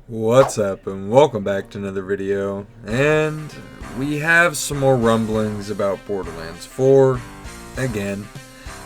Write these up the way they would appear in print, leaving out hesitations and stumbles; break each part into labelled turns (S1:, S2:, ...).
S1: What's up, and welcome back to another video. And we have some more rumblings about Borderlands 4 again,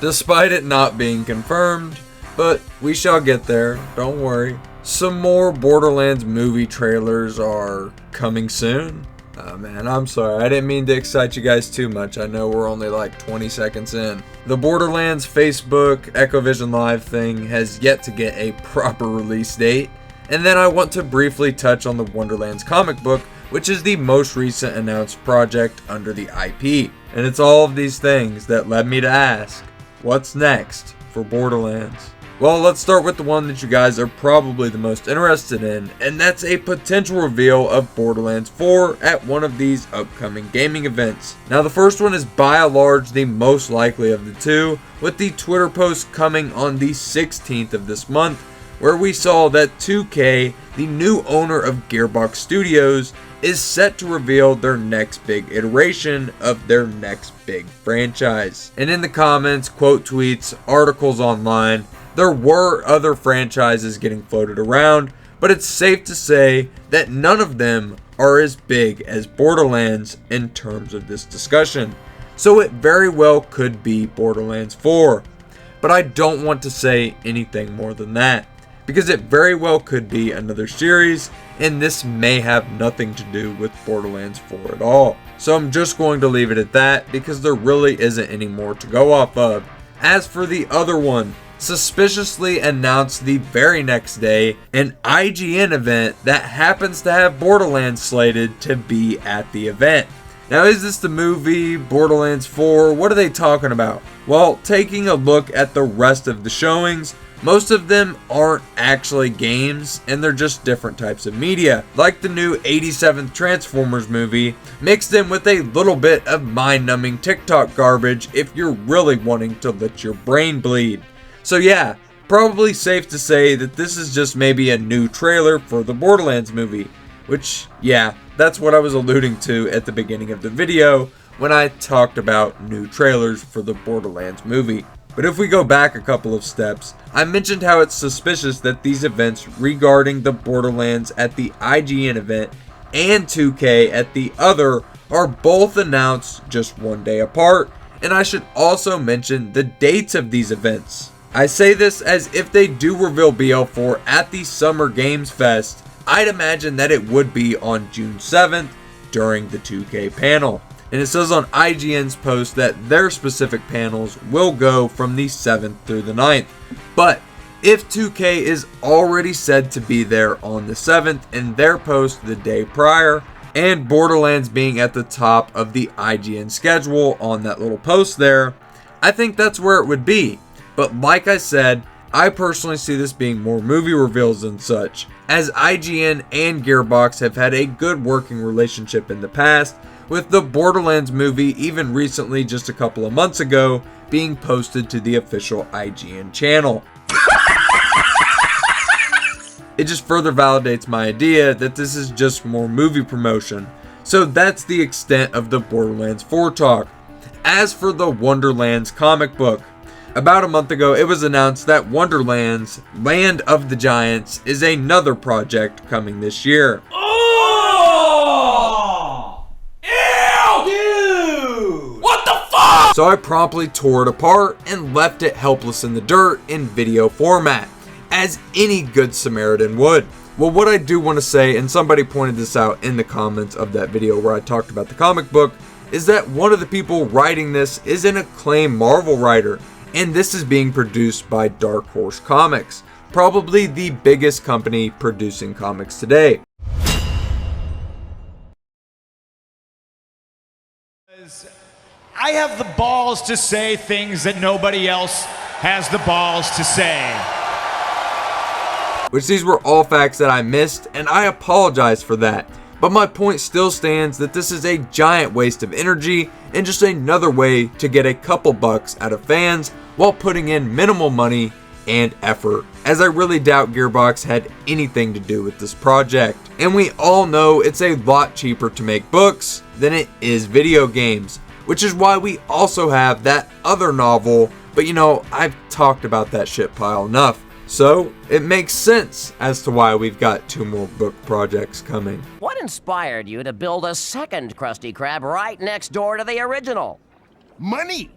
S1: despite it not being confirmed, but we shall get there, don't worry. Some more Borderlands movie trailers are coming soon. Oh man, I'm sorry, I didn't mean to excite you guys too much. I know we're only like 20 seconds in. The Borderlands Facebook Echovision Live thing has yet to get a proper release date. And then I want to briefly touch on the Wonderlands comic book, which is the most recent announced project under the IP. And it's all of these things that led me to ask, what's next for Borderlands? Well, let's start with the one that you guys are probably the most interested in, and that's a potential reveal of Borderlands 4 at one of these upcoming gaming events. Now, the first one is by and large the most likely of the two, with the Twitter post coming on the 16th of this month, where we saw that 2K, the new owner of Gearbox Studios, is set to reveal their next big iteration of their next big franchise. And in the comments, quote tweets, articles online, there were other franchises getting floated around, but it's safe to say that none of them are as big as Borderlands in terms of this discussion. So it very well could be Borderlands 4. But I don't want to say anything more than that, because it very well could be another series, and this may have nothing to do with Borderlands 4 at all. So I'm just going to leave it at that, because there really isn't any more to go off of. As for the other one, suspiciously announced the very next day, an IGN event that happens to have Borderlands slated to be at the event. Now, is this the movie, Borderlands 4? What are they talking about? Well, taking a look at the rest of the showings, most of them aren't actually games, and they're just different types of media, like the new 87th Transformers movie, mixed in with a little bit of mind-numbing TikTok garbage if you're really wanting to let your brain bleed. So yeah, probably safe to say that this is just maybe a new trailer for the Borderlands movie, which, yeah, that's what I was alluding to at the beginning of the video when I talked about new trailers for the Borderlands movie. But if we go back a couple of steps, I mentioned how it's suspicious that these events regarding the Borderlands at the IGN event and 2K at the other are both announced just one day apart, and I should also mention the dates of these events. I say this as if they do reveal BL4 at the Summer Games Fest, I'd imagine that it would be on June 7th during the 2K panel. And it says on IGN's post that their specific panels will go from the 7th through the 9th. But if 2K is already said to be there on the 7th in their post the day prior, and Borderlands being at the top of the IGN schedule on that little post there, I think that's where it would be. But like I said, I personally see this being more movie reveals than such, as IGN and Gearbox have had a good working relationship in the past, with the Borderlands movie even recently, just a couple of months ago, being posted to the official IGN channel. It just further validates my idea that this is just more movie promotion. So that's the extent of the Borderlands 4 talk. As for the Wonderlands comic book, about a month ago it was announced that Wonderlands, Land of the Giants, is another project coming this year. So I promptly tore it apart and left it helpless in the dirt in video format, as any good Samaritan would. Well, what I do want to say, and somebody pointed this out in the comments of that video where I talked about the comic book, is that one of the people writing this is an acclaimed Marvel writer, and this is being produced by Dark Horse Comics, probably the biggest company producing comics today.
S2: I have the balls to say things that nobody else has the balls to say.
S1: Which these were all facts that I missed, and I apologize for that. But my point still stands that this is a giant waste of energy and just another way to get a couple bucks out of fans while putting in minimal money and effort, as I really doubt Gearbox had anything to do with this project. And we all know it's a lot cheaper to make books than it is video games, which is why we also have that other novel, but you know, I've talked about that shit pile enough. So it makes sense as to why we've got 2 more book projects coming.
S3: What inspired you to build a second Krusty Krab right next door to the original?
S4: Money!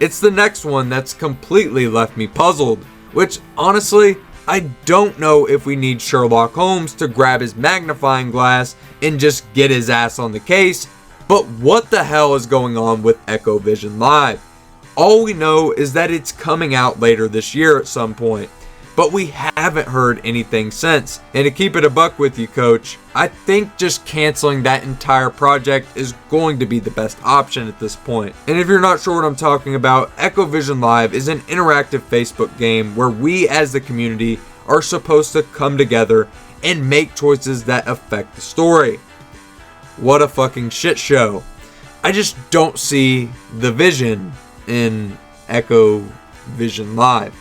S1: It's the next one that's completely left me puzzled, which honestly, I don't know if we need Sherlock Holmes to grab his magnifying glass and just get his ass on the case, but what the hell is going on with Echo Vision Live? All we know is that it's coming out later this year at some point, but we haven't heard anything since. And to keep it a buck with you, Coach, I think just canceling that entire project is going to be the best option at this point. And if you're not sure what I'm talking about, Echo Vision Live is an interactive Facebook game where we as the community are supposed to come together and make choices that affect the story. What a fucking shit show. I just don't see the vision in Echo Vision Live.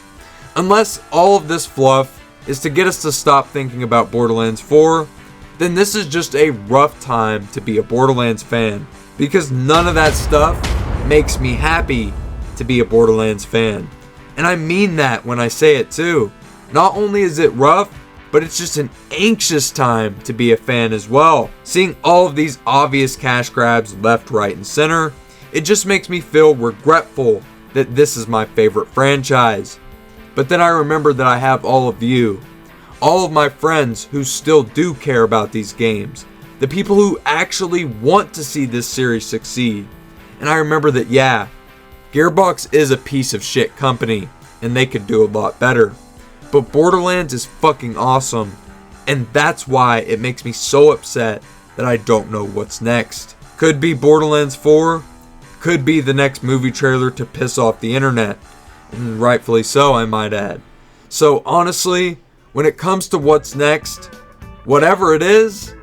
S1: Unless all of this fluff is to get us to stop thinking about Borderlands 4, then this is just a rough time to be a Borderlands fan, because none of that stuff makes me happy to be a Borderlands fan. And I mean that when I say it too. Not only is it rough, but it's just an anxious time to be a fan as well. Seeing all of these obvious cash grabs left, right, and center, it just makes me feel regretful that this is my favorite franchise. But then I remember that I have all of you, all of my friends who still do care about these games, the people who actually want to see this series succeed. And I remember that, yeah, Gearbox is a piece of shit company, and they could do a lot better. But Borderlands is fucking awesome, and that's why it makes me so upset that I don't know what's next. Could be Borderlands 4, could be the next movie trailer to piss off the internet. And rightfully so, I might add. So honestly, when it comes to what's next, whatever it is,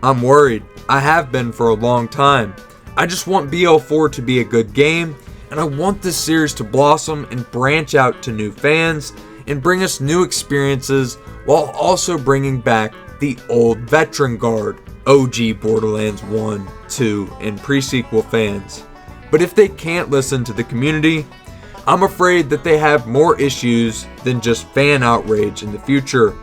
S1: I'm worried. I have been for a long time. I just want BO4 to be a good game, and I want this series to blossom and branch out to new fans and bring us new experiences while also bringing back the old veteran guard, OG Borderlands 1, 2, and pre-sequel fans. But if they can't listen to the community, I'm afraid that they have more issues than just fan outrage in the future.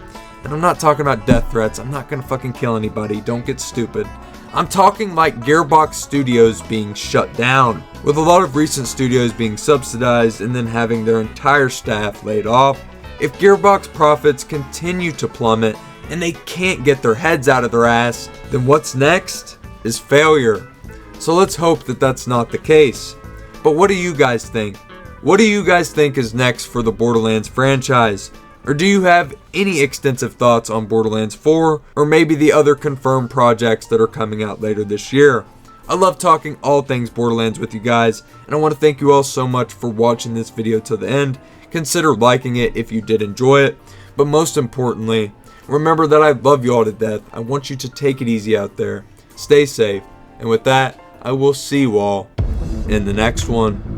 S1: And I'm not talking about death threats. I'm not gonna fucking kill anybody. Don't get stupid. I'm talking like Gearbox Studios being shut down, with a lot of recent studios being subsidized and then having their entire staff laid off. If Gearbox profits continue to plummet and they can't get their heads out of their ass, then what's next is failure. So let's hope that that's not the case. But what do you guys think? What do you guys think is next for the Borderlands franchise? Or do you have any extensive thoughts on Borderlands 4, or maybe the other confirmed projects that are coming out later this year? I love talking all things Borderlands with you guys, and I want to thank you all so much for watching this video till the end. Consider liking it if you did enjoy it, but most importantly, remember that I love you all to death. I want you to take it easy out there. Stay safe, and with that, I will see you all in the next one.